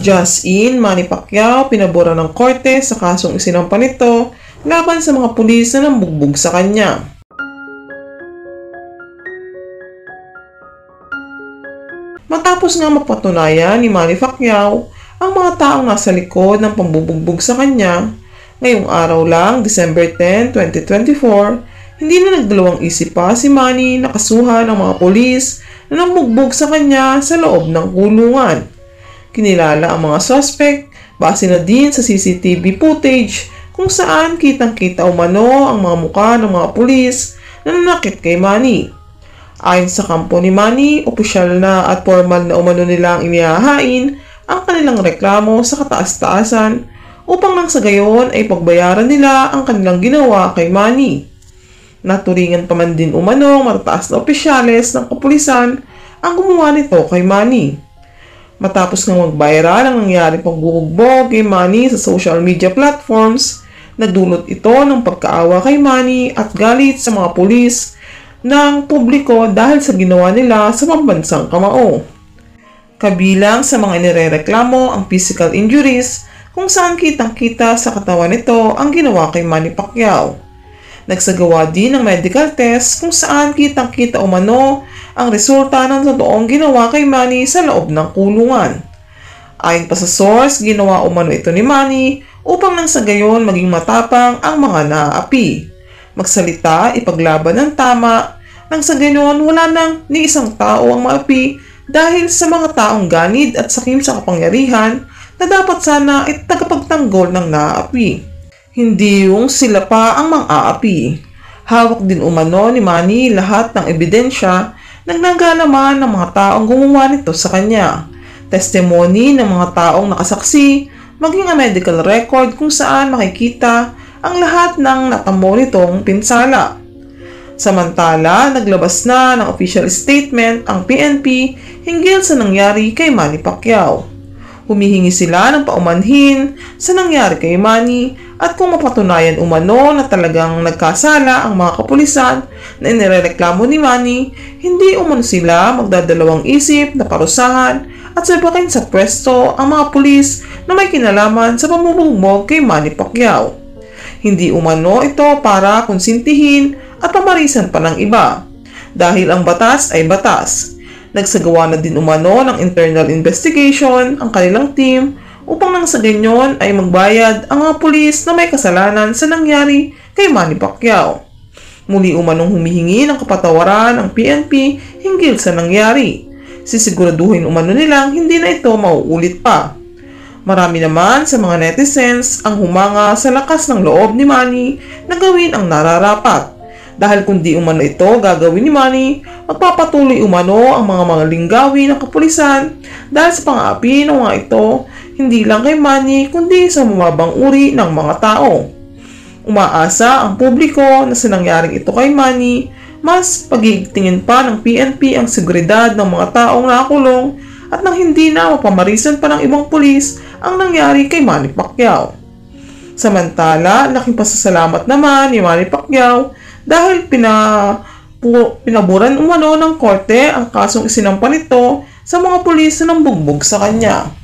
Just in, Manny Pacquiao pinabura ng korte sa kasong isinampa nito laban sa mga pulis na nambugbog sa kanya. Matapos nga mapatunayan ni Manny Pacquiao ang mga taong nasa likod ng pambubugbog sa kanya, ngayong araw lang, December 10, 2024, hindi na nagdalawang isip pa si Manny na kasuhan ng mga pulis na nambugbog sa kanya sa loob ng kulungan. Kinilala ang mga suspect base na din sa CCTV footage kung saan kitang-kita umano ang mga muka ng mga pulis na nanakit kay Manny. Ayon sa kampo ni Manny, opisyal na at formal na umano nilang inihahain ang kanilang reklamo sa kataas-taasan upang nang sa gayon ay pagbayaran nila ang kanilang ginawa kay Manny. Naturingan pa man din umano matataas na opisyales ng kapulisan ang gumawa nito kay Manny. Matapos nga mag-viral ang nangyaring pagbubugbog kay Manny sa social media platforms, nagdulot ito ng pagkaawa kay Manny at galit sa mga pulis ng publiko dahil sa ginawa nila sa pambansang kamao. Kabilang sa mga inirereklamo ang physical injuries kung saan kitang-kita sa katawan nito ang ginawa kay Manny Pacquiao. Nagsagawa din ng medical test kung saan kitang-kita umano ang resulta ng totoong ginawa kay Manny sa loob ng kulungan. Ayon pa sa source, ginawa umano ito ni Manny upang nang sa gayon maging matapang ang mga naaapi. Magsalita, ipaglaban ng tama, nang sa gayon wala nang ni isang tao ang maapi dahil sa mga taong ganid at sakim sa kapangyarihan na dapat sana ay tagapagtanggol ng naaapi. Hindi yung sila pa ang mang-aapi. Hawak din umano ni Manny lahat ng ebidensya ng naggalaman ng mga taong gumawa nito sa kanya. Testimony ng mga taong nakasaksi, maging ang medical record kung saan makikita ang lahat ng natamo nitong pinsala. Samantala, naglabas na ng official statement ang PNP hinggil sa nangyari kay Manny Pacquiao. Humihingi sila ng paumanhin sa nangyari kay Manny at kung mapatunayan umano na talagang nagkasala ang mga kapulisan na inirereklamo ni Manny, hindi umano sila magdadalawang isip na parusahan at sabakin sa pwesto ang mga pulis na may kinalaman sa pamumugbog kay Manny Pacquiao. Hindi umano ito para konsintihin at pamarisan pa ng iba. Dahil ang batas ay batas. Nagsagawa na din umano ng internal investigation ang kanilang team upang nang sa ganyan ay magbayad ang mga pulis na may kasalanan sa nangyari kay Manny Pacquiao. Muli umanong humihingi ng kapatawaran ang PNP hinggil sa nangyari. Sisiguraduhin umano nilang hindi na ito mauulit pa. Marami naman sa mga netizens ang humanga sa lakas ng loob ni Manny na gawin ang nararapat. Dahil kung di umano ito gagawin ni Manny, magpapatuloy umano ang mga linggawi ng kapulisan dahil sa pang-aapi ng mga ito, hindi lang kay Manny kundi sa mababang uri ng mga tao. Umaasa ang publiko na sa nangyaring ito kay Manny, mas pagigtingin pa ng PNP ang seguridad ng mga taong nakakulong at nang hindi na mapamarisan pa ng ibang pulis ang nangyari kay Manny Pacquiao. Samantala, laking pasasalamat naman ni Manny Pacquiao dahil pinaburan umano ng korte ang kasong isinampa nito sa mga pulis na nambugbog sa kanya.